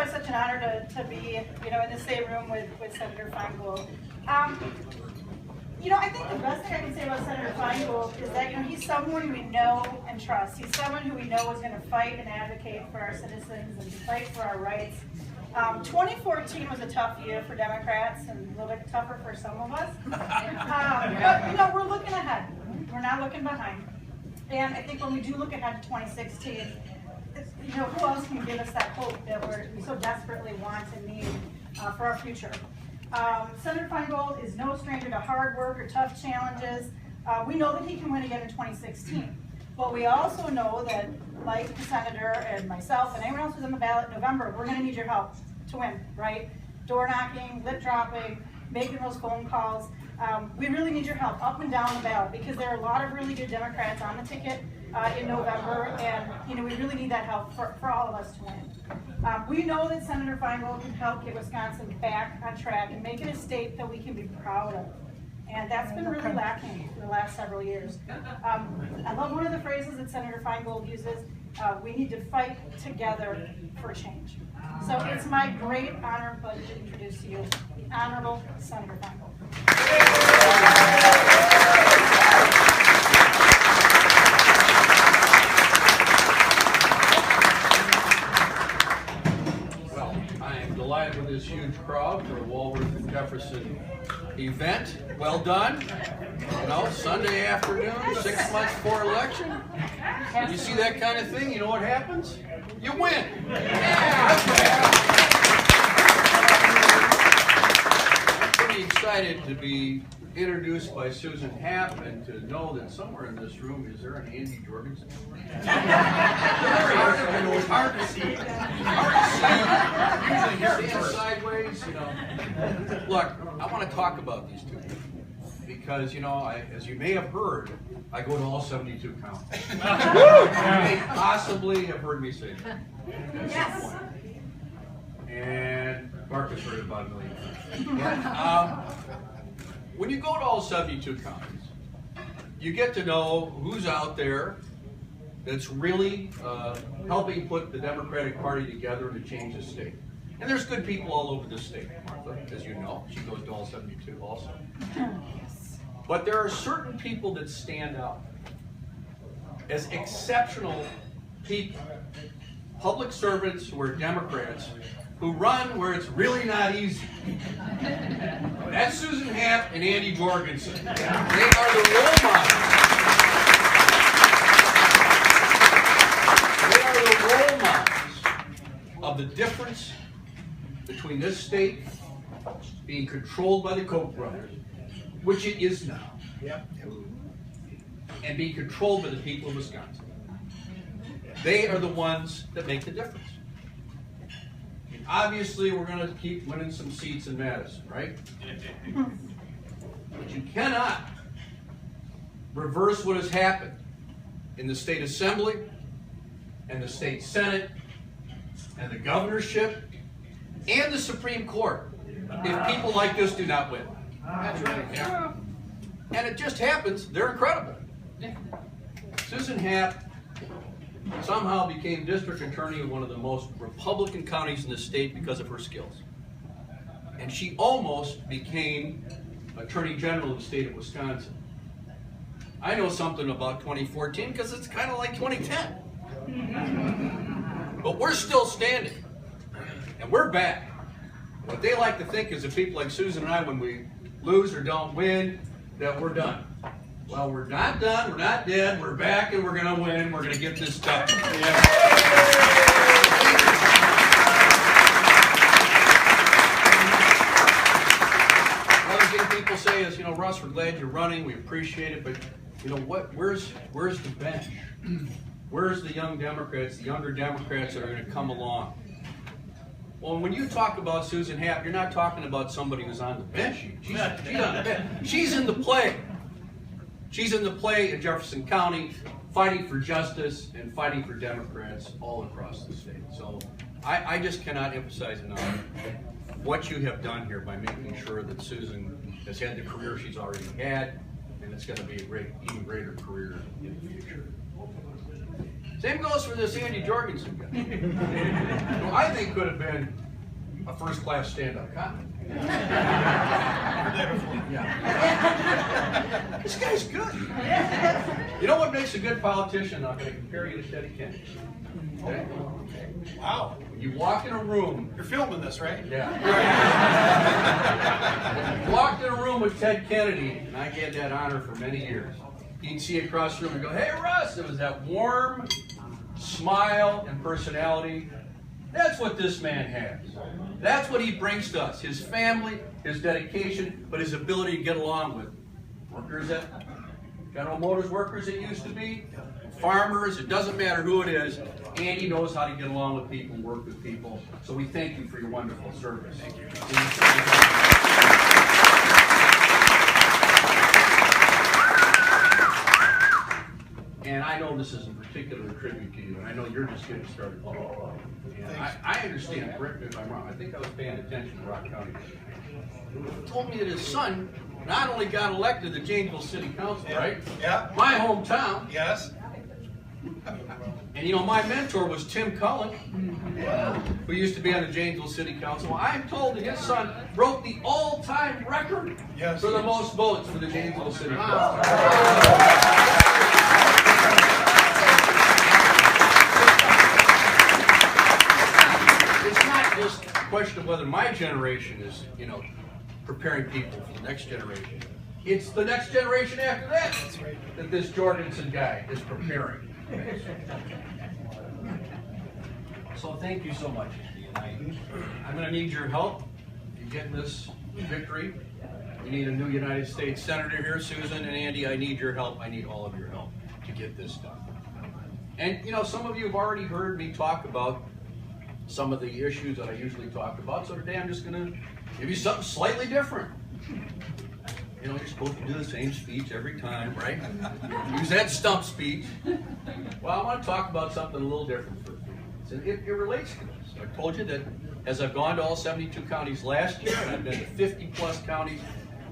it's such an honor to be, in the same room with Senator Feingold. I think the best thing I can say about Senator Feingold is that, he's someone we know and trust. He's someone who we know is going to fight and advocate for our citizens and fight for our rights. 2014 was a tough year for Democrats and a little bit tougher for some of us. But, we're looking ahead. We're not looking behind. And I think when we do look ahead to 2016, who else can give us that hope that we so desperately want and need for our future? Senator Feingold is no stranger to hard work or tough challenges. We know that he can win again in 2016. But we also know that, like the Senator and myself and anyone else who's on the ballot in November, we're going to need your help to win, right? Door knocking, lip dropping, making those phone calls. We really need your help up and down the ballot because there are a lot of really good Democrats on the ticket in November, and we really need that help for all of us to win. We know that Senator Feingold can help get Wisconsin back on track and make it a state that we can be proud of. And that's been really lacking for the last several years. I love one of the phrases that Senator Feingold uses, we need to fight together for change. So it's my great honor and pleasure to introduce to you the Honorable Senator Feingold. Well, I am delighted with this huge crowd for a Walworth and Jefferson event. Well done. Sunday afternoon, 6 months before election. When you see that kind of thing, you know what happens? You win. I'm pretty excited to be introduced by Susan Happ and to know that somewhere in this room, is there an Andy Jorgensen? Hard to see. Usually stand sideways, Look, I want to talk about these two because, as you may have heard, I go to all 72 counties. You may possibly have heard me say that. Yes. And Marcus heard about a million times. When you go to all 72 counties, you get to know who's out there that's really helping put the Democratic Party together to change the state. And there's good people all over the state, Martha, as you know. She goes to all 72 also. But there are certain people that stand out as exceptional people, public servants who are Democrats, who run where it's really not easy. That's Susan Happ and Andy Jorgensen. They are the role models. They are the role models of the difference between this state being controlled by the Koch brothers, which it is now, and being controlled by the people of Wisconsin. They are the ones that make the difference. And obviously, we're going to keep winning some seats in Madison, right? But you cannot reverse what has happened in the state assembly and the state senate and the governorship and the Supreme Court if people like this do not win. That's right. Yeah. And it just happens, they're incredible. Susan Happ somehow became district attorney of one of the most Republican counties in the state because of her skills. And she almost became Attorney General of the state of Wisconsin. I know something about 2014 because it's kind of like 2010. But we're still standing. And we're back. What they like to think is that people like Susan and I, when we lose or don't win, that we're done. Well, we're not done, we're not dead, we're back, and we're going to win, we're going to get this done. Another thing people say is, Russ, we're glad you're running, we appreciate it, but where's the bench? Where's the young Democrats, the younger Democrats that are going to come along? Well, when you talk about Susan Happ, you're not talking about somebody who's on the bench. She's on the bench. She's in the play. She's in the play in Jefferson County, fighting for justice and fighting for Democrats all across the state. So I just cannot emphasize enough what you have done here by making sure that Susan has had the career she's already had, and it's going to be a even greater career in the future. Same goes for this Andy Jorgensen guy. Who I think could have been a first-class stand-up comic. Yeah. This guy's good. You know what makes a good politician? I'm going to compare you to Teddy Kennedy. Okay? Wow. When you walk in a room. You're filming this, right? Yeah. You walked in a room with Ted Kennedy, and I had that honor for many years. You'd see across the room and go, "Hey, Russ!" It was that warm smile and personality. That's what this man has. That's what he brings to us. His family, his dedication, but his ability to get along with workers at General Motors workers it used to be, farmers, it doesn't matter who it is. Andy knows how to get along with people, work with people. So we thank you for your wonderful service. Thank you. And I know this isn't particular tribute to you, and I know you're just getting started. And I understand, correct me if I'm wrong, I think I was paying attention to Rock County. He told me that his son not only got elected to Janesville City Council, right? Yeah. My hometown. Yes. And you know, my mentor was Tim Cullen, who used to be on the Janesville City Council. I'm told that his son broke the all-time record for the most votes for the Janesville City Council. It's not just a question of whether my generation is, you know, preparing people for the next generation. It's the next generation after that that this Jorgensen guy is preparing. So thank you so much, Andy. I'm going to need your help in getting this victory. We need a new United States Senator here, Susan and Andy. I need your help. I need all of your help to get this done. And you know, some of you have already heard me talk about some of the issues that I usually talk about. So today I'm just going to give you something slightly different. You know, you're supposed to do the same speech every time, right? Use that stump speech. Well, I want to talk about something a little different for you. And it relates to this. I told you that as I've gone to all 72 counties last year, and I've been to 50-plus counties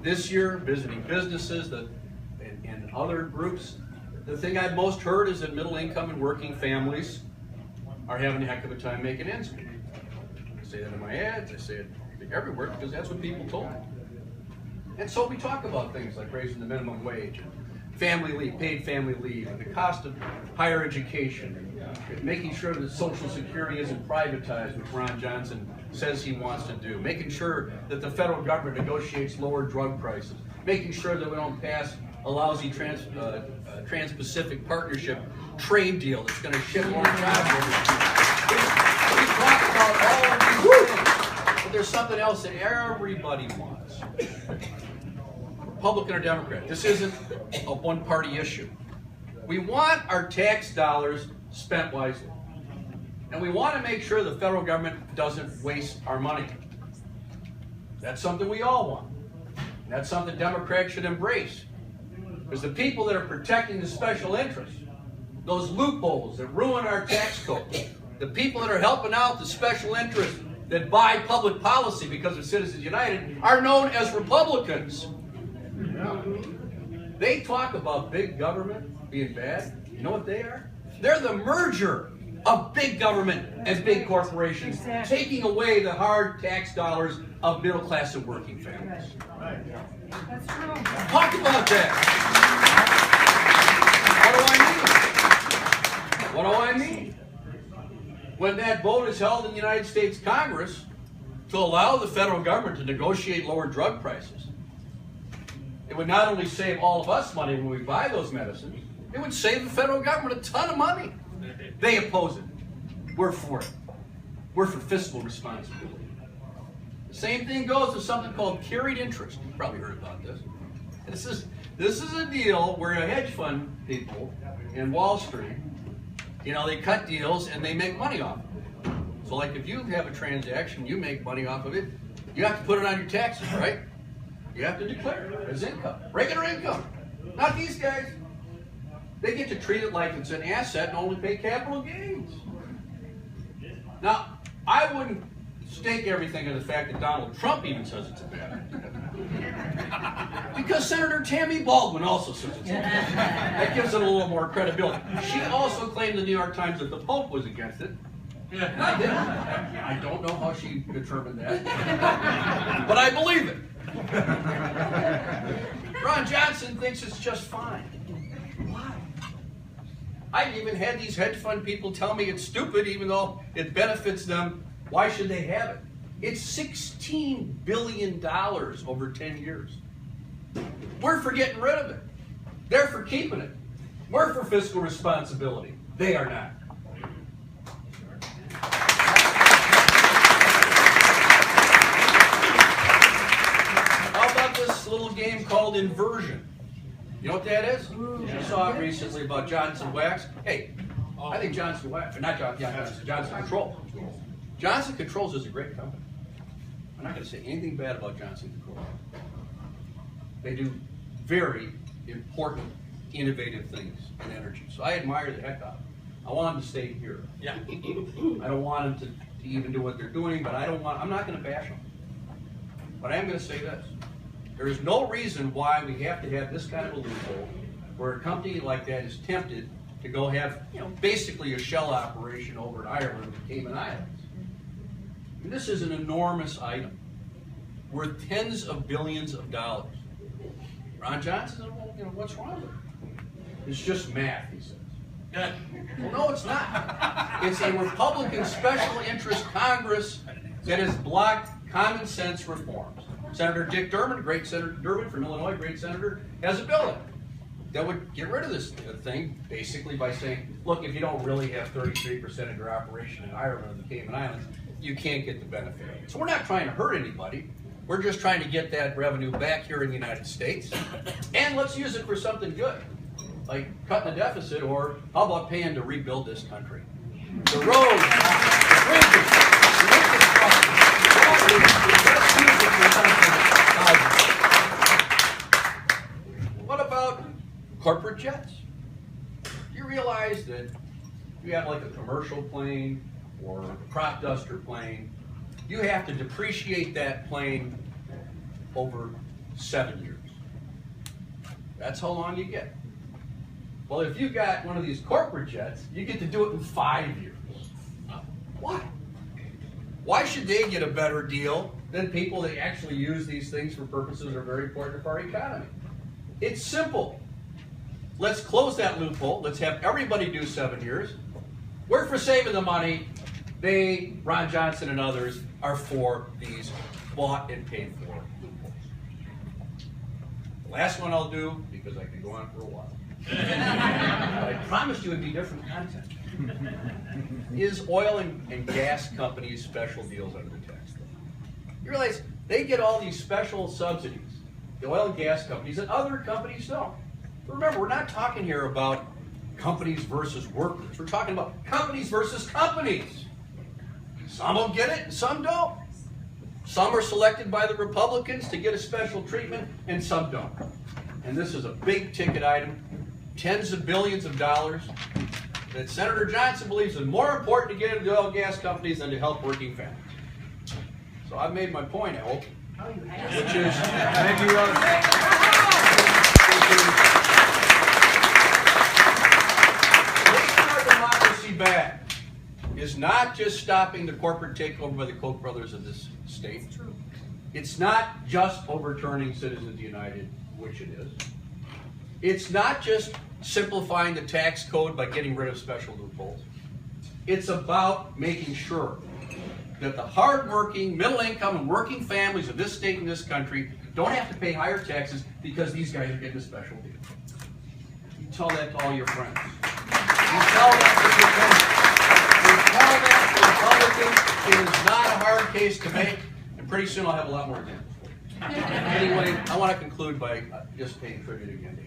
this year, visiting businesses and other groups, the thing I've most heard is that middle-income and working families are having a heck of a time making ends meet. I say that in my ads, I say it everywhere, because that's what people told me. And so we talk about things like raising the minimum wage, and family leave, paid family leave, and the cost of higher education, and making sure that Social Security isn't privatized, which Ron Johnson says he wants to do, making sure that the federal government negotiates lower drug prices, making sure that we don't pass a lousy Trans-Pacific Partnership trade deal that's going to ship more jobs over. We talk about all of these things, but there's something else that everybody wants. Republican or Democrat, this isn't a one-party issue. We want our tax dollars spent wisely. And we want to make sure the federal government doesn't waste our money. That's something we all want. And that's something Democrats should embrace. Because the people that are protecting the special interests, those loopholes that ruin our tax code, the people that are helping out the special interests that buy public policy because of Citizens United are known as Republicans. They talk about big government being bad. You know what they are? They're the merger of big government and big corporations, taking away the hard tax dollars of middle class and working families. That's true. Talk about that. What do I mean? When that vote is held in the United States Congress to allow the federal government to negotiate lower drug prices, it would not only save all of us money when we buy those medicines, it would save the federal government a ton of money. They oppose it. We're for it. We're for fiscal responsibility. The same thing goes with something called carried interest. You've probably heard about this. This is a deal where a hedge fund people in Wall Street, you know, they cut deals and they make money off of it. So like if you have a transaction, you make money off of it, you have to put it on your taxes, right? You have to declare it as income, regular income. Not these guys. They get to treat it like it's an asset and only pay capital gains. Now, I wouldn't stake everything on the fact that Donald Trump even says it's a bad idea. Because Senator Tammy Baldwin also says it's a bad idea. That gives it a little more credibility. She also claimed in the New York Times that the Pope was against it. And I didn't. I don't know how she determined that. But I believe it. Ron Johnson thinks it's just fine. Why? I've even had these hedge fund people tell me it's stupid even though it benefits them. Why should they have it? It's $16 billion over 10 years. We're for getting rid of it. They're for keeping it. We're for fiscal responsibility. They are not. How about this little game called inversion? You know what that is? You saw it recently about Johnson Wax. Hey, I think Johnson Wax, not Johnson Controls. Johnson Controls is a great company. I'm not going to say anything bad about Johnson Controls. They do very important, innovative things in energy. So I admire the heck out of them. I want them to stay here. Yeah. I don't want them to even do what they're doing, but I'm not going to bash them. But I am going to say this. There is no reason why we have to have this kind of a loophole where a company like that is tempted to go have, basically a shell operation over in Ireland and Cayman Islands. And this is an enormous item, worth tens of billions of dollars. Ron Johnson, what's wrong with it? It's just math, he says. Well, no, it's not. It's a Republican special interest Congress that has blocked common sense reforms. Senator Dick Durbin, great Senator Durbin from Illinois, great senator, has a bill that would get rid of this thing basically by saying, look, if you don't really have 33% of your operation in Ireland or the Cayman Islands, you can't get the benefit of it. So we're not trying to hurt anybody. We're just trying to get that revenue back here in the United States. And let's use it for something good, like cutting the deficit, or how about paying to rebuild this country? The roads, the bridges, the infrastructure. What about corporate jets? Do you realize that you have like a commercial plane or a crop duster plane, you have to depreciate that plane over 7 years. That's how long you get. Well, if you got one of these corporate jets, you get to do it in 5 years. Why? Why should they get a better deal than people that actually use these things for purposes that are very important for our economy? It's simple. Let's close that loophole. Let's have everybody do 7 years. We're for saving the money. They, Ron Johnson and others, are for these bought and paid for loopholes. The last one I'll do, because I can go on for a while, but I promised you it would be different content, is oil and gas companies' special deals under the tax code. You realize they get all these special subsidies, the oil and gas companies, and other companies don't. Remember, we're not talking here about companies versus workers. We're talking about companies versus companies. Some will get it and some don't. Some are selected by the Republicans to get a special treatment and some don't. And this is a big ticket item, tens of billions of dollars, that Senator Johnson believes is more important to get into oil and gas companies than to help working families. So I've made my point, I hope, which is, thank you, taking our democracy back is not just stopping the corporate takeover by the Koch brothers of this state. It's not just overturning Citizens United, which it is. It's not just simplifying the tax code by getting rid of special loopholes. It's about making sure that the hardworking, middle-income, and working families of this state and this country don't have to pay higher taxes because these guys are getting a special deal. You tell that to all your friends. You tell that to your friends. You tell that to Republicans. It is not a hard case to make, and pretty soon I'll have a lot more examples. Anyway, I want to conclude by just paying tribute again to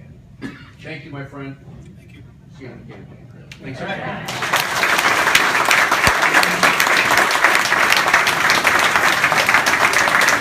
Andy. Thank you, my friend. Thank you. See you on the campaign. Thanks, everybody.